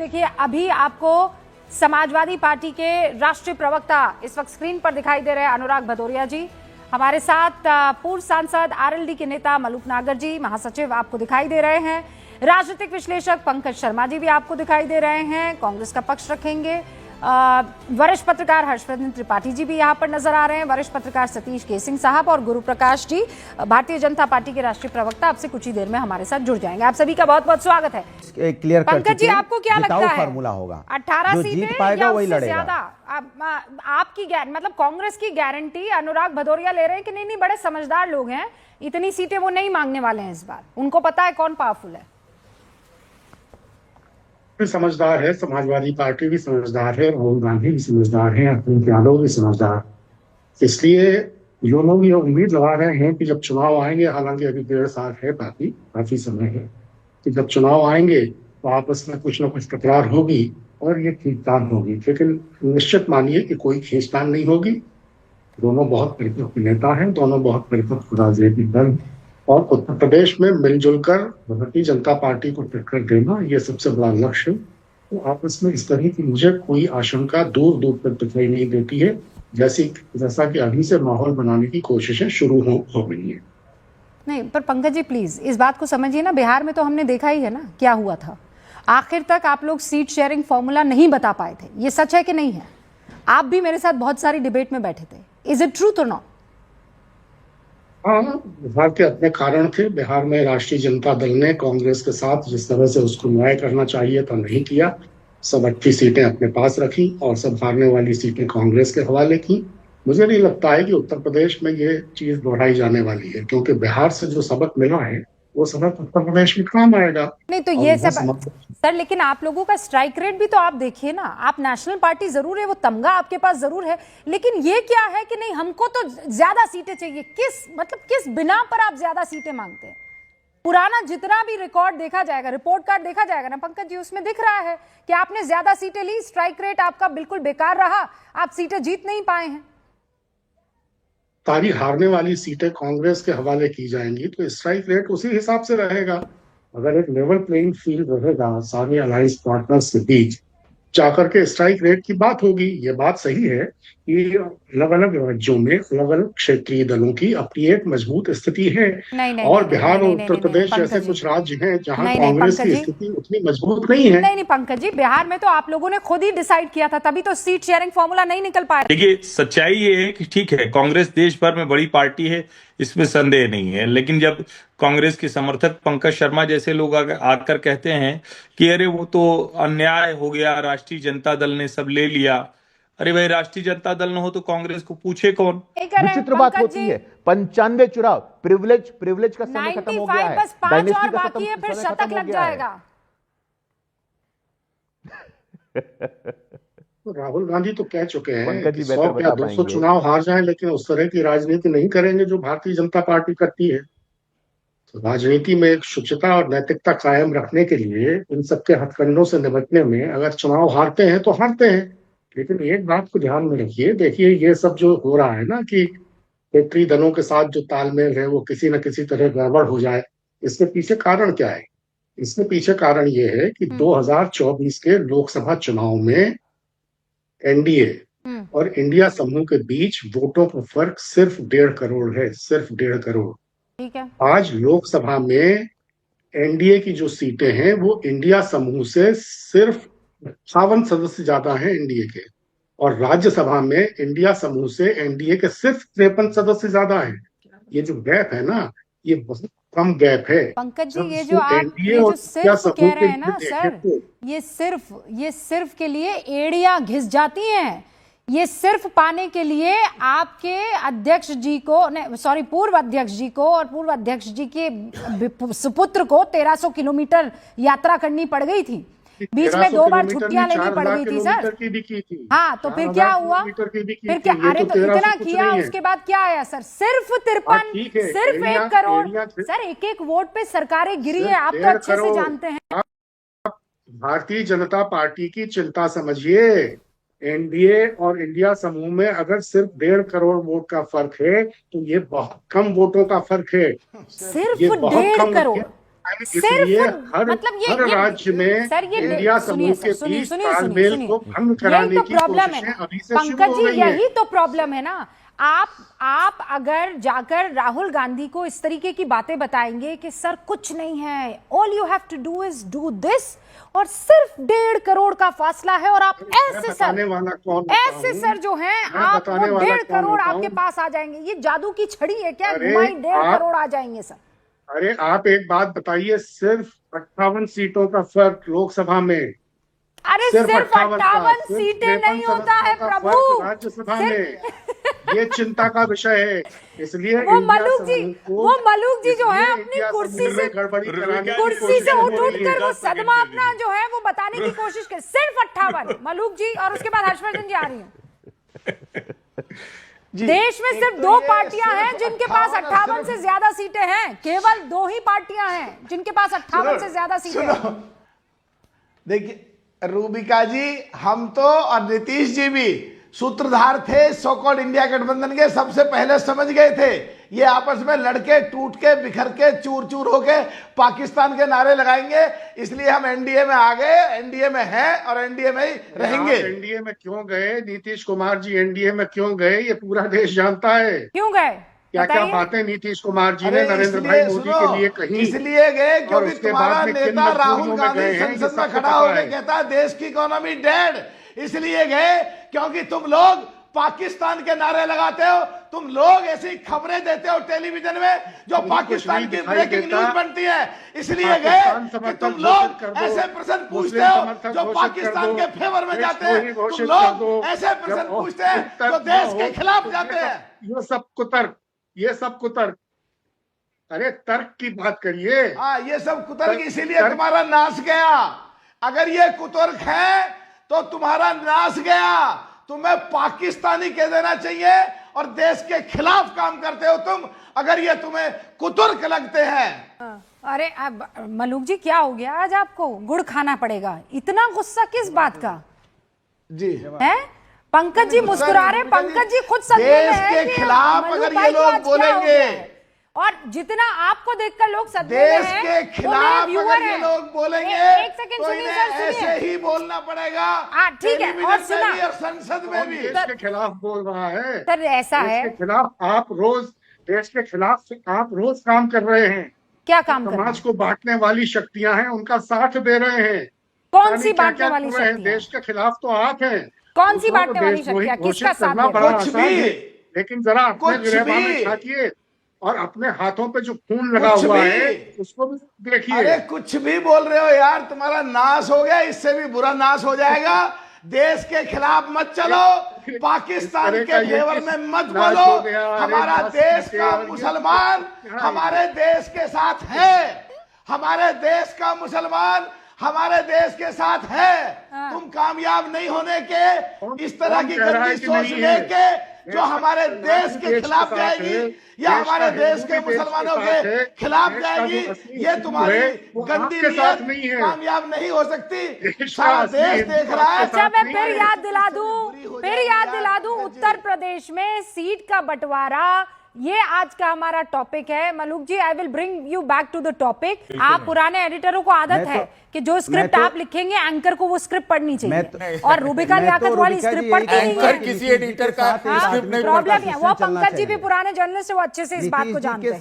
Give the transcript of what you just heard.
देखिए, अभी आपको समाजवादी पार्टी के राष्ट्रीय प्रवक्ता इस वक्त स्क्रीन पर दिखाई दे रहे हैं अनुराग भदौरिया जी। हमारे साथ पूर्व सांसद आरएलडी के नेता मलूक नागर जी, महासचिव आपको दिखाई दे रहे हैं। राजनीतिक विश्लेषक पंकज शर्मा जी भी आपको दिखाई दे रहे हैं, कांग्रेस का पक्ष रखेंगे। वरिष्ठ पत्रकार हर्षवर्धन त्रिपाठी जी भी यहाँ पर नजर आ रहे हैं, वरिष्ठ पत्रकार सतीश केसिंग साहब और गुरु प्रकाश जी, भारतीय जनता पार्टी के राष्ट्रीय प्रवक्ता, आपसे कुछ ही देर में हमारे साथ जुड़ जाएंगे। आप सभी का बहुत बहुत स्वागत है। क्लियर पंकज जी, आपको क्या लगता है फार्मूला होगा? 18 सीटें पाएगा या वही उससे लड़ेगा? ज्यादा आपकी मतलब कांग्रेस की गारंटी अनुराग भदौरिया ले रहे हैं कि नहीं? नहीं, बड़े समझदार लोग हैं, इतनी सीटें वो नहीं मांगने वाले हैं इस बार, उनको पता है कौन पावरफुल है। भी समझदार है, समाजवादी पार्टी भी समझदार है, राहुल गांधी भी समझदार है, अखिलेश यादव भी समझदार। इसलिए जो लोग ये उम्मीद लगा रहे हैं कि जब चुनाव आएंगे, हालांकि अभी 1.5 साल है, काफी समय है, कि जब चुनाव आएंगे तो आपस में कुछ ना कुछ तकरार होगी और ये खींचतान होगी, लेकिन निश्चित मानिए कि कोई खींचतान नहीं होगी। दोनों बहुत परिपक्व नेता हैं, दोनों बहुत परिपक्व राजनीतिक दल, और उत्तर प्रदेश में मिलजुल कर भारतीय जनता पार्टी को टक्कर देना ये सबसे बड़ा लक्ष्य है। तो आपस में इस तरह की मुझे कोई आशंका दूर दूर तक दिखाई नहीं देती है, जैसा कि अभी से माहौल बनाने की कोशिशें शुरू हो गई है। नहीं, पर पंकज जी प्लीज इस बात को समझिए ना, बिहार में तो हमने देखा ही है ना क्या हुआ था। आखिर तक आप लोग सीट शेयरिंग फॉर्मूला नहीं बता पाए थे, ये सच है कि नहीं है? आप भी मेरे साथ बहुत सारी डिबेट में बैठे थे, इज इट ट्रूथ और नॉट? हाँ, बिहार के अपने कारण थे। बिहार में राष्ट्रीय जनता दल ने कांग्रेस के साथ जिस तरह से उसको न्याय करना चाहिए था नहीं किया। सब अच्छी सीटें अपने पास रखी और सब हारने वाली सीटें कांग्रेस के हवाले की। मुझे नहीं लगता है कि उत्तर प्रदेश में ये चीज दोहराई जाने वाली है, क्योंकि बिहार से जो सबक मिला है वो सबक उत्तर प्रदेश में काम आएगा। नहीं तो ये सब सर, लेकिन आप लोगों का स्ट्राइक रेट भी तो आप देखिए ना। आप नेशनल पार्टी जरूर है, वो तमगा आपके पास जरूर है, लेकिन ये क्या है कि नहीं हमको तो ज्यादा सीटें चाहिए। किस बिना पर आप ज्यादा सीटें मांगते हैं? पुराना जितना भी रिकॉर्ड देखा जाएगा, रिपोर्ट कार्ड देखा जाएगा ना पंकज जी, उसमें दिख रहा है कि आपने ज्यादा सीटें ली, स्ट्राइक रेट आपका बिल्कुल बेकार रहा, आप सीटें जीत नहीं पाए हैं। सारी हारने वाली सीटें कांग्रेस के हवाले की जाएंगी तो स्ट्राइक रेट उसी हिसाब से रहेगा। अगर एक लेवल प्लेइंग फील्ड रहेगा सारे अलायंस पार्टनर्स के बीच, जाकर के स्ट्राइक रेट की बात होगी। ये बात सही है कि अलग अलग राज्यों में अलग अलग क्षेत्रीय दलों की अपनी एक मजबूत स्थिति है, और बिहार और उत्तर प्रदेश जैसे कुछ राज्य हैं जहां कांग्रेस की स्थिति उतनी मजबूत नहीं है। नहीं पंकज जी, बिहार में तो आप लोगों ने खुद ही डिसाइड किया था, तभी तो सीट शेयरिंग फॉर्मूला नहीं निकल पाया। देखिए, सच्चाई ये है कि ठीक है, कांग्रेस देश भर में बड़ी पार्टी है, इसमें संदेह नहीं है, लेकिन जब कांग्रेस के समर्थक पंकज शर्मा जैसे लोग आकर कहते हैं कि अरे वो तो अन्याय हो गया, राष्ट्रीय जनता दल ने सब ले लिया। अरे भाई, राष्ट्रीय जनता दल न हो तो कांग्रेस को पूछे कौन? विचित्र बात होती है, 95 चुनाव, प्रिविलेज का समय खत्म हो गया है, बस 5 और बाकी है, फिर शतक लग जाएगा। तो राहुल गांधी तो कह चुके हैं पंकज जी 100 या 200 चुनाव हार जाएं, लेकिन उस तरह की राजनीति नहीं करेंगे जो भारतीय जनता पार्टी करती है। तो राजनीति में एक शुचिता और नैतिकता कायम रखने के लिए इन सबके हथकंडों से निपटने में अगर चुनाव हारते हैं तो हारते हैं, लेकिन एक बात को ध्यान में रखिए। देखिए, ये सब जो हो रहा है ना कि क्षेत्रीय दलों के साथ जो तालमेल है वो किसी न किसी तरह गड़बड़ हो जाए, इसके पीछे कारण क्या है? इसके पीछे कारण ये है कि 2024 के लोकसभा चुनाव में एनडीए और इंडिया समूह के बीच वोटों का फर्क सिर्फ 1.5 करोड़ है, सिर्फ 1.5 करोड़। ठीक है। आज लोकसभा में एनडीए की जो सीटें हैं वो इंडिया समूह से सिर्फ 58 सदस्य ज्यादा हैं एनडीए के, और राज्यसभा में इंडिया समूह से एनडीए के सिर्फ 53 सदस्य ज्यादा हैं। ये जो गैप है ना, ये बहुत कम गैप है। पंकज जी, ये जो आप ये जो सिर्फ कह रहे हैं ना सर, ये सिर्फ के लिए एड़ियां घिस जाती हैं। ये सिर्फ पाने के लिए आपके अध्यक्ष जी को, पूर्व अध्यक्ष जी को और पूर्व अध्यक्ष जी के सुपुत्र को 1300 किलोमीटर यात्रा करनी पड़ गई थी, बीच में 2 बार छुट्टियां लेनी पड़ गई थी सर। हाँ, तो फिर क्या हुआ? फिर क्या? अरे तो इतना किया, उसके बाद क्या आया सर? सिर्फ 53, सिर्फ 1 करोड़। सर, एक वोट पे सरकारें गिरी है, आप तो अच्छे से जानते हैं। भारतीय जनता पार्टी की चिंता समझिए। एनडीए और इंडिया समूह में अगर सिर्फ 1.5 करोड़ वोट का फर्क है तो ये बहुत कम वोटों का फर्क है। सिर्फ 1.5 करोड़। इसलिए हर राज्य में सर ये इंडिया समूह के बीच तालमेल को भंग कराने की कोशिशें अभी से शुरू पंकज हो जी, रही हैं। यही तो प्रॉब्लम है ना। आप अगर जाकर राहुल गांधी को इस तरीके की बातें बताएंगे कि सर कुछ नहीं है, all you have to do is do this, और सिर्फ 1.5 करोड़ का फासला है, और आप ऐसे सर जो हैं, आप 1.5 करोड़ आपके पास आ जाएंगे। ये जादू की छड़ी है क्या? 1.5 करोड़ आ जाएंगे सर। अरे आप एक बात बताइए, सिर्फ 58 सीटों का फर्क लोकसभा में। अरे सिर्फ 58 सीटें नहीं होता है प्रभु, राज्यसभा में। ये चिंता का विषय है। इसलिए वो मलूक जी जो है अपनी कुर्सी से उठ कर वो सदमा अपना जो है वो बताने की कोशिश कर। सिर्फ 58 मलूक जी, और उसके बाद हर्षवर्धन जी आ रही हैं। देश में सिर्फ 2 पार्टियां हैं जिनके पास 58 से ज्यादा सीटें हैं। केवल 2 ही पार्टियां हैं जिनके पास 58 से ज्यादा सीटें हैं। देखिए रूबिका जी, हम तो और नीतीश जी भी सूत्रधार थे सो कॉल्ड इंडिया गठबंधन के, सबसे पहले समझ गए थे ये आपस में लड़के टूट के बिखर के चूर चूर होके पाकिस्तान के नारे लगाएंगे, इसलिए हम एनडीए में आ गए, एनडीए में हैं और एनडीए में ही रहेंगे। एनडीए में क्यों गए नीतीश कुमार जी? एनडीए में क्यों गए ये पूरा देश जानता है। क्यों गए? क्या क्या बातें नीतीश कुमार जी ने नरेंद्र भाई मोदी के लिए कही। इसलिए गए क्योंकि तुम्हारा नेता राहुल गांधी संसद में खड़ा होकर कहता है देश की इकोनॉमी डेड। इसलिए गए क्योंकि तुम लोग पाकिस्तान के नारे लगाते हो, तुम लोग ऐसी खबरें देते हो टेलीविजन में जो पाकिस्तान की ब्रेकिंग न्यूज बनती है। इसलिए गए कि तुम लोग ऐसे प्रश्न पूछते हो जो पाकिस्तान के फेवर में जाते हैं, तुम लोग ऐसे प्रश्न पूछते हैं जो देश के खिलाफ जाते हैं। ये सब कुतर्क। अरे तर्क की बात करिए। हाँ, ये सब कुतर्क इसीलिए तुम्हारा नाश गया। अगर ये कुतर्क है तो तुम्हारा नाश गया। तुम्हें पाकिस्तानी कह देना चाहिए और देश के खिलाफ काम करते हो तुम, अगर ये तुम्हें कुतर्क लगते हैं। अरे अब मलूक जी क्या हो गया आज? आपको गुड़ खाना पड़ेगा। इतना गुस्सा किस बात का जी है? पंकज जी मुस्कुरा रहे, पंकज जी खुद सदमे में देश है के खिलाफ अगर ये लोग बोलेंगे, और जितना आपको देखकर लोग सदमे देश में हैं, के खिलाफ अगर ये लोग बोलेंगे एक सेकंड तो सुनिए इन्हें सर, सुनिए। ऐसे ही बोलना पड़ेगा। ठीक है, और टेलीविजन सुना में भी और संसद में भी। देश के खिलाफ बोल रहा है सर, ऐसा है देश के खिलाफ देश के खिलाफ आप रोज काम कर रहे हैं। क्या काम कर रहे समाज हैं? को बांटने वाली शक्तियां हैं, उनका साथ दे रहे हैं। कौन सी बांटने वाली शक्तियां? शक्ति? देश के खिलाफ तो आप हैं। कौन सी बांटने वाली शक्तियां? किसका साथ दे रहे हैं? कुछ भी, लेकिन जरा अपने कुछ गिरेबान भी। में झांकिए और अपने हाथों पे जो खून लगा कुछ हुआ भी। है उसको भी देखिए। अरे कुछ भी बोल रहे हो यार, तुम्हारा नाश हो गया, इससे भी बुरा नाश हो जाएगा। देश के खिलाफ मत चलो, पाकिस्तान के फेवर में मत बोलो। हमारा देश का मुसलमान हमारे देश के साथ है, हमारे देश का मुसलमान हमारे देश के साथ है। तुम कामयाब नहीं होने के इस तरह की गंदी सोच लेके जो हमारे देश के खिलाफ जाएगी या हमारे देश के मुसलमानों के खिलाफ जाएगी, ये तुम्हारी गंदी नीयत कामयाब नहीं हो सकती। सारा देश देख रहा है। अच्छा, मैं फिर याद दिला दूं उत्तर प्रदेश में सीट का बंटवारा, ये आज का हमारा टॉपिक है। Maluk ji, I will bring you back to the topic. आप पुराने एडिटरों को आदत है कि जो स्क्रिप्ट आप लिखेंगे एंकर को वो स्क्रिप्ट पढ़नी चाहिए, और रूबिका लियाकत वाली स्क्रिप्ट पढ़ती नहीं है। किसी एडिटर का स्क्रिप्ट नहीं प्रॉब्लम है। वो पंकज जी भी पुराने जर्नलिस्ट है, वो अच्छे से इस बात को जानते हैं।